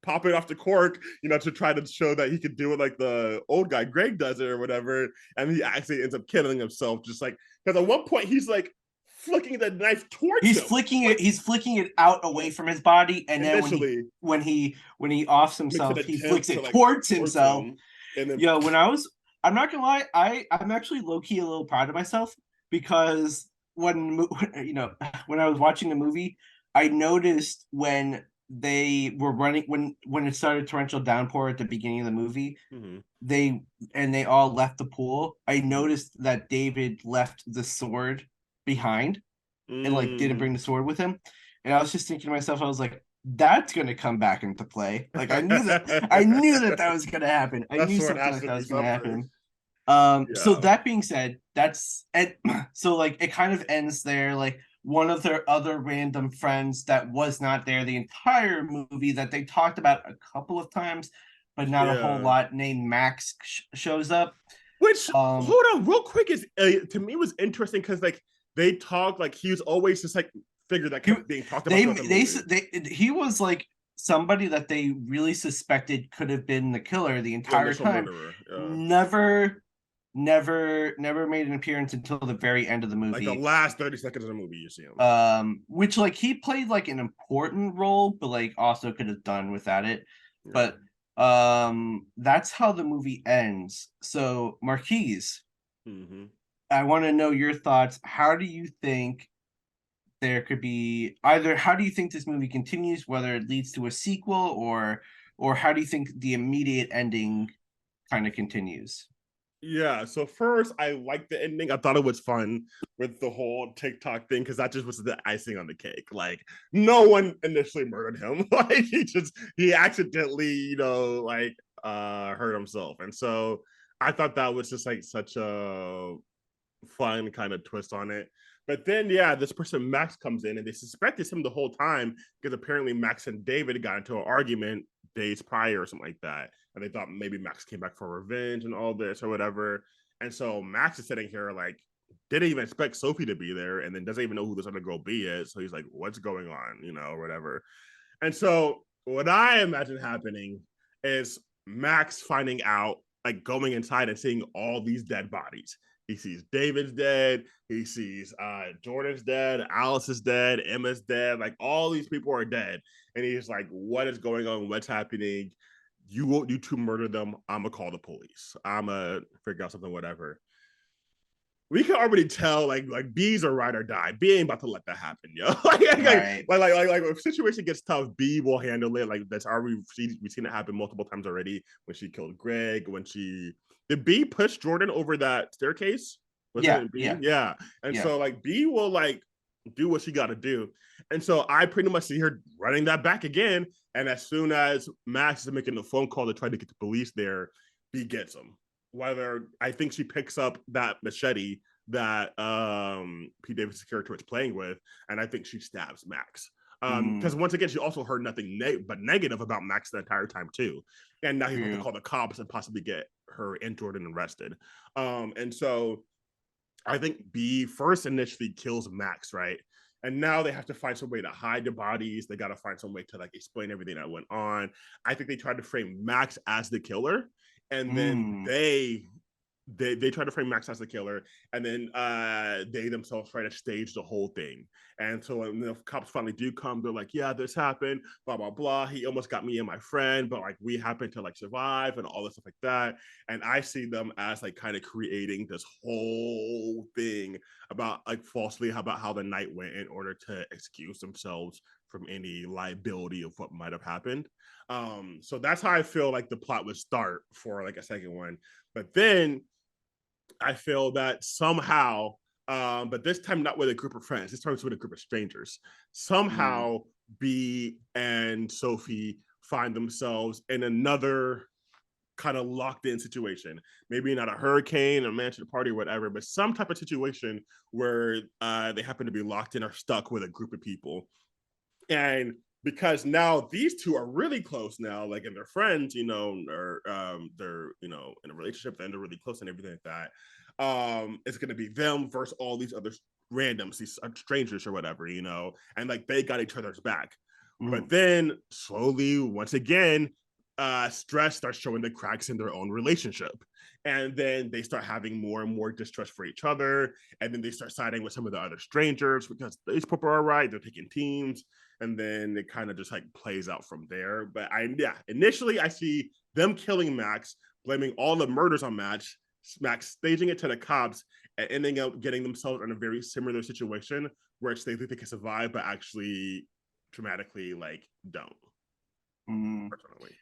popping off the cork, to try to show that he could do it like the old guy Greg does it or whatever. And he actually ends up killing himself, just like, because at one point he's like flicking the knife towards He's him. flicking Like, it. He's flicking it out away from his body, and then initially when he offs makes an himself, he flicks attempt to it like towards towards himself. him. And then Yo, I'm not gonna lie, I'm actually low key a little proud of myself because when I was watching the movie, I noticed when they were running when it started torrential downpour at the beginning of the movie, Mhm. they all left the pool. I Mhm. noticed that David left the sword behind and like didn't Mm. bring the sword with him. And I was just thinking to myself, I was like, that's gonna come back into play. Like I knew that was gonna happen. I That knew sword something has like to that be was gonna something. happen. So Yeah. that being said, that's and so like it kind of ends there. Like one of their other random friends that was not there the entire movie that they talked about a couple of times, but not a whole Yeah. lot, named Max shows up. Which, Um, hold on, real quick, is to me was interesting because like they talk like he was always just like figure that he kept being talked about throughout the movie. he was like somebody that they really suspected could have been the killer the The entire initial time. murderer. Never made an appearance until the very end of the Like the movie. last 30 seconds of the movie, you see him. Which like he played like an important role, but like also could have done without it. Yeah. But that's how the movie ends. So Marquise, Mm-hmm. I want to know your thoughts. How do you think there could be either how do you think this movie continues, whether it leads to a sequel, or how do you think the immediate ending kind of continues? Yeah, so first I liked the ending. I thought it was fun with the whole TikTok thing because that just was the icing on the cake. Like no one initially murdered him. Like he accidentally, like hurt himself. And so I thought that was just like such a fun kind of twist on it. But then, yeah, this person Max comes in and they suspected him the whole time because apparently Max and David got into an argument days prior or something like that. And they thought maybe Max came back for revenge and all this or whatever. And so Max is sitting here like, didn't even expect Sophie to be there and then doesn't even know who this other girl B is. So he's like, what's going on, or whatever. And so what I imagine happening is Max finding out, like going inside and seeing all these dead bodies. He sees David's dead. He sees Jordan's dead. Alice is dead. Emma's dead. Like all these people are dead. And he's like, what is going on? What's happening? You two murdered them. I'm going to call the police. I'm going to figure out something, whatever. We can already tell like B's are ride or die. B ain't about to let that happen, yo. Right. Like if situation gets tough, B will handle it. Like that's already we've seen it happen multiple times already. When she killed Greg, when she did B push Jordan over that staircase? Was Yeah, it B? yeah, Yeah. And yeah. so like B will like do what she got to do. And so I pretty much see her running that back again. And as soon as Max is making the phone call to try to get the police there, B gets him. Whether I think she picks up that machete that Pete Davidson' character was playing with, and I think she stabs Max. Because Mm, once again, she also heard nothing but negative about Max the entire time too, and now he's about to true. call the cops and possibly get her and Jordan arrested. And so I think B first initially kills Max, right? And now they have to find some way to hide the bodies. They got to find some way to like explain everything that went on. I think they tried to frame Max as the killer, and then Mm, they try to frame Max as the killer, and then they themselves try to stage the whole thing. And so when the cops finally do come, they're like, "Yeah, this happened, blah blah blah. He almost got me and my friend, but like we happened to like survive and all this stuff like that." And I see them as like kind of creating this whole thing about like falsely about how the night went in order to excuse themselves from any liability of what might have happened. So that's how I feel like the plot would start for like a second one. But then I feel that somehow, but this time not with a group of friends, this time it's with a group of strangers. mm, Somehow B and Sophie find themselves in another kind of locked in situation. Maybe not a hurricane, a mansion party, or whatever, but some type of situation where they happen to be locked in or stuck with a group of people. And because now these two are really close now, like, and they're friends, or they're, in a relationship and they're really close and everything like that. It's going to be them versus all these other randoms, these strangers or whatever, and like they got each other's back. But then slowly, once again, stress starts showing the cracks in their own relationship. And then they start having more and more distrust for each other. And then they start siding with some of the other strangers because these people are right. They're taking teams. And then it kind of just like plays out from there. But initially I see them killing Max, blaming all the murders on Max, staging it to the cops, and ending up getting themselves in a very similar situation where they think they can survive, but actually dramatically like don't. Personally.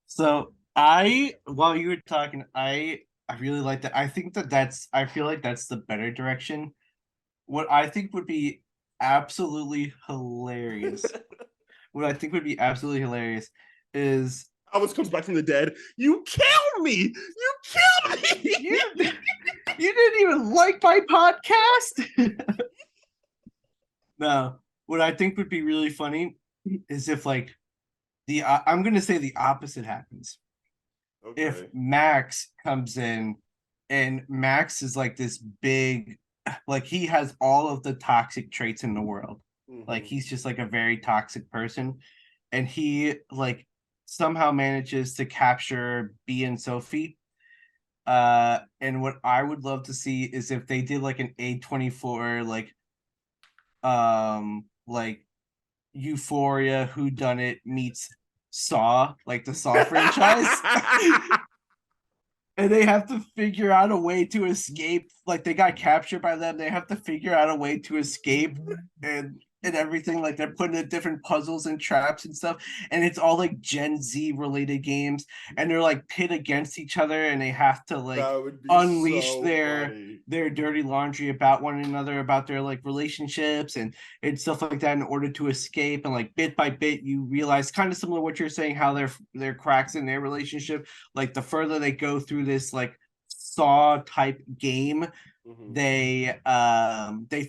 So while you were talking, I really like that. I feel like that's the better direction. What I think would be absolutely hilarious. What I think would be absolutely hilarious is Alice comes back from the dead. You killed me. You killed me. You didn't even like my podcast. No, what I think would be really funny is if like I'm gonna say the opposite happens. Okay. If Max comes in and Max is like this big, like he has all of the toxic traits in the world. Like he's just like a very toxic person. And he like somehow manages to capture B and Sophie. And what I would love to see is if they did like an A24 like Euphoria Whodunit meets Saw, like the Saw franchise. And they have to figure out a way to escape. Like they got captured by them. They have to figure out a way to escape and everything. Like they're putting in different puzzles and traps and stuff. And it's all like Gen Z related games. And they're like pit against each other and they have to like unleash so their dirty laundry about one another, about their like relationships and stuff like that in order to escape. And like bit by bit, you realize kind of similar to what you're saying, how they're cracks in their relationship. Like the further they go through this like Saw type game, they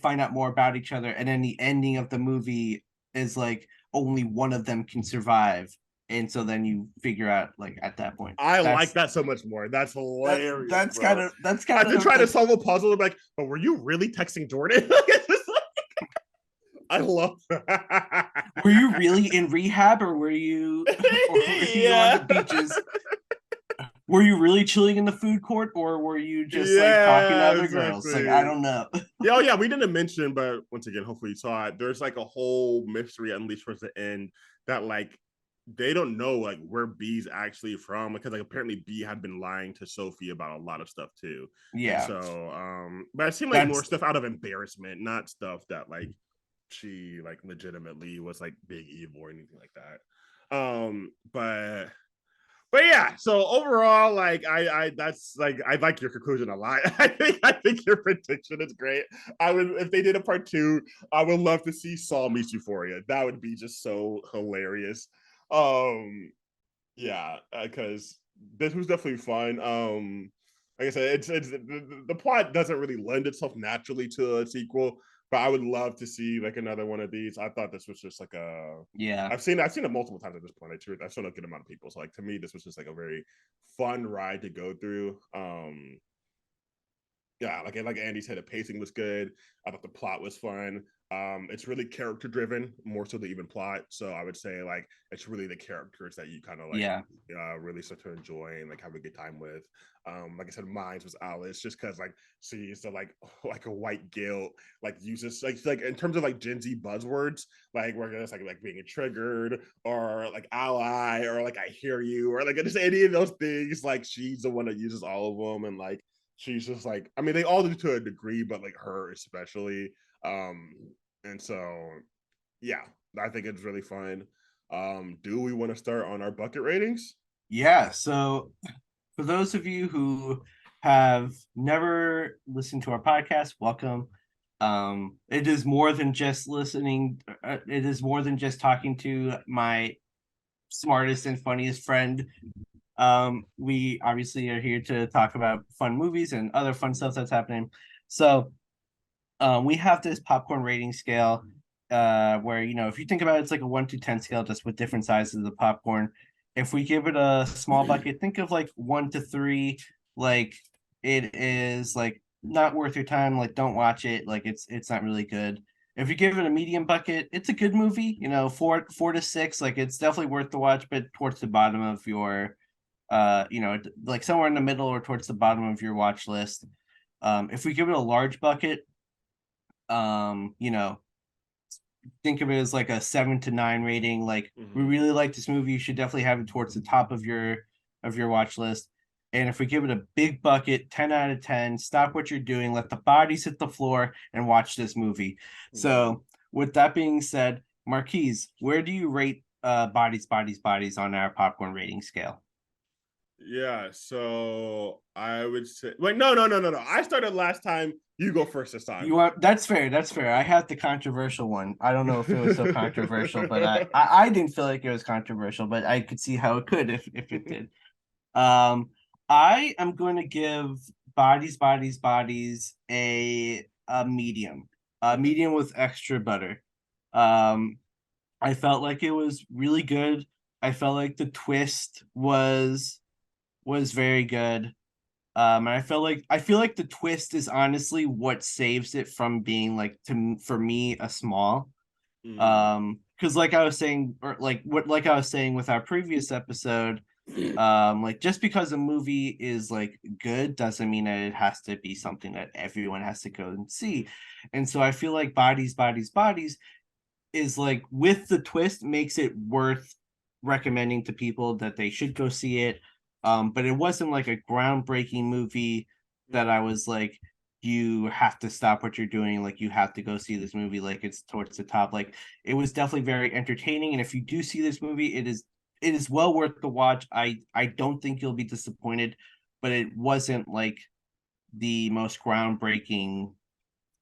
find out more about each other, and then the ending of the movie is like only one of them can survive, and so then you figure out like at that point. I like that so much more. That's hilarious. That's kind of I've been trying to solve a puzzle. Like, but were you really texting Jordan? I love that. Were you really in rehab or were you on the beaches? Were you really chilling in the food court or were you just like talking to other girls? Like, I don't know. Yeah, we didn't mention, but once again, hopefully you saw it. There's like a whole mystery unleashed towards the end that like they don't know like where B's actually from, because like apparently B had been lying to Sophie about a lot of stuff too. Yeah. And so but it seemed like more stuff out of embarrassment, not stuff that like she like legitimately was like big evil or anything like that. But yeah, so overall, like I that's like I like your conclusion a lot. I think your prediction is great. I would, if they did a part 2, I would love to see Saul meets Euphoria. That would be just so hilarious. Yeah, because this was definitely fun. Like I said, it's the plot doesn't really lend itself naturally to a sequel, but I would love to see like another one of these. I thought this was just like I've seen it multiple times at this point. I've seen a good amount of people. So like to me, this was just like a very fun ride to go through. Yeah, like Andy said, the pacing was good. I thought the plot was fun. It's really character driven more so than even plot. So I would say like it's really the characters that you kind of like really start to enjoy and like have a good time with. Like I said, mine was Alice, just because like she's the like a white guilt, like uses like in terms of like Gen Z buzzwords, like we're gonna like being triggered or like ally or like I hear you or like just any of those things. Like she's the one that uses all of them, and like she's just like, I mean, they all do to a degree, but like her especially. And so, yeah, I think it's really fun. Do we want to start on our bucket ratings? Yeah. So, for those of you who have never listened to our podcast, welcome. It is more than just listening. It is more than just talking to my smartest and funniest friend We obviously are here to talk about fun movies and other fun stuff that's happening. So we have this popcorn rating scale where, if you think about it, it's like a 1 to 10 scale, just with different sizes of the popcorn. If we give it a small bucket, think of like 1 to 3, like it is like not worth your time, like don't watch it, like it's not really good. If you give it a medium bucket, it's a good movie, 4 to 6, like it's definitely worth the watch, but towards the bottom of your like somewhere in the middle or towards the bottom of your watch list. If we give it a large bucket, um, you know, think of it as like a 7 to 9 rating. Like we really like this movie, you should definitely have it towards the top of your watch list. And if we give it a big bucket, 10 out of 10, stop what you're doing, let the bodies hit the floor, and watch this movie. So, with that being said, Marquise, where do you rate bodies on our popcorn rating scale? Yeah, so I would say wait, no. I started last time. You go first this time. You want That's fair. That's fair. I had the controversial one. I don't know if it was so controversial, but I didn't feel like it was controversial, but I could see how it could if it did. Um, I am going to give bodies a Okay. medium with extra butter. Um, I felt like it was really good. I felt like the twist was very good. And I feel like the twist is honestly what saves it from being like for me a small. Because like I was saying, or like I was saying with our previous episode, like just because a movie is like good doesn't mean that it has to be something that everyone has to go and see. And so I feel like bodies is like with the twist makes it worth recommending to people that they should go see it. But it wasn't like a groundbreaking movie that I was like, you have to stop what you're doing, like you have to go see this movie, like it's towards the top. Like it was definitely very entertaining. And if you do see this movie, it is well worth the watch. I don't think you'll be disappointed, but it wasn't like the most groundbreaking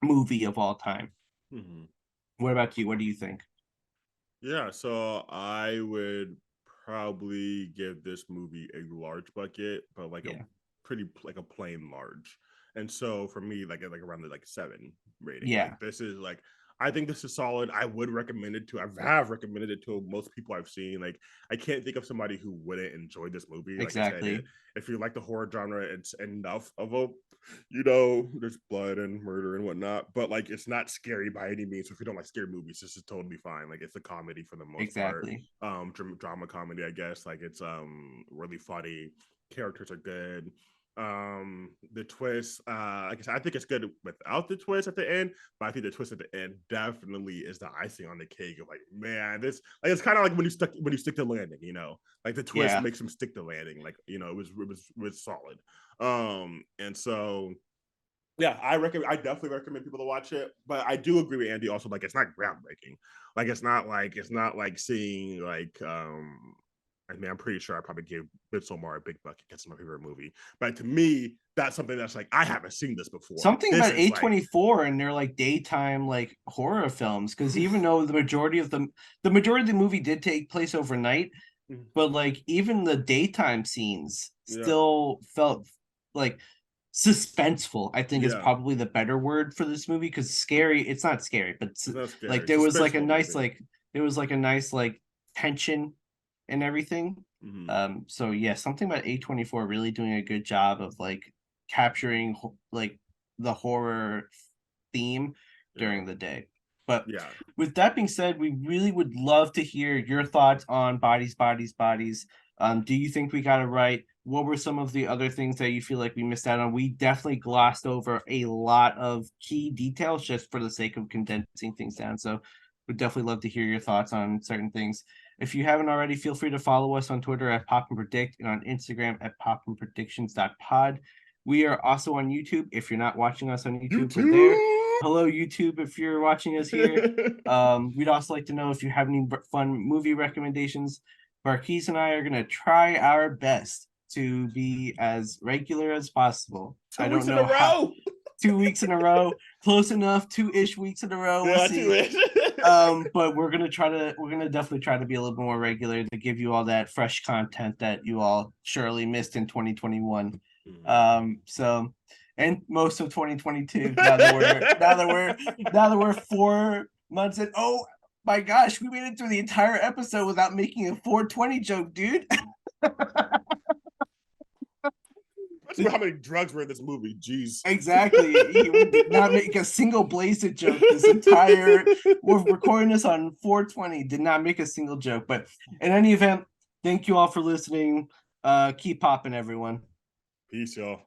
movie of all time. Mm-hmm. What about you? What do you think? Yeah, so I would probably give this movie a large bucket, but like a Yeah. pretty like a plain large. And so for me, like around the like 7 rating. Yeah, Like this is like I think this is solid. I would recommend it to. I have recommended it to most people I've seen. Like I can't think of somebody who wouldn't enjoy this movie. Like I said, exactly. if you like the horror genre, it's enough of a there's blood and murder and whatnot, but like it's not scary by any means. So if you don't like scary movies, this is totally fine. Like it's a comedy for the most part, Exactly. drama comedy, I guess. Like it's really funny. Characters are good. The twist, like I said, I think it's good without the twist at the end, but I think the twist at the end definitely is the icing on the cake. Of like, man, this like it's kind of like when you stick to landing, like the twist Yeah. makes him stick to landing. Like it was solid. And so yeah, I definitely recommend people to watch it. But I do agree with Andy also, like it's not groundbreaking. Like it's not like seeing like I mean, I'm pretty sure I probably gave Midsommar a big bucket because it's my favorite movie. But to me, that's something that's like I haven't seen this before. Something This about is like A24 and their like daytime like horror films, because even though the majority of the movie did take place overnight, but like even the daytime scenes yeah, still felt like suspenseful. I think is yeah. probably the better word for this movie, because scary, it's not scary, but It's not like scary. there was like a Suspenseful nice maybe. like there was like a nice like tension and everything. Mm-hmm. So yeah, something about A24 really doing a good job of like capturing like the horror theme Yeah, during the day. But yeah. with that being said, we really would love to hear your thoughts on bodies. Do you think we got it right? What were some of the other things that you feel like we missed out on? We definitely glossed over a lot of key details just for the sake of condensing things down. So we'd definitely love to hear your thoughts on certain things. If you haven't already, feel free to follow us on Twitter at Pop and Predict and on Instagram at popandpredictions.pod. We are also on YouTube. If you're not watching us on YouTube, we're there. YouTube. Hello, YouTube, if you're watching us here. We'd also like to know if you have any fun movie recommendations. Marquise and I are going to try our best to be as regular as possible. Two I weeks don't in a know how. row. 2 weeks in a row, close enough, 2-ish weeks in a row. We'll Yeah, see. two. But we're gonna definitely try to be a little bit more regular to give you all that fresh content that you all surely missed in 2021. So and most of 2022. Now that we're 4 months in. Oh my gosh, we made it through the entire episode without making a 420 joke, dude. How many drugs were in this movie? Jeez. Exactly. We did not make a single Blazer joke this entire. We're recording this on 420. Did not make a single joke. But in any event, thank you all for listening. Keep popping, everyone. Peace, y'all.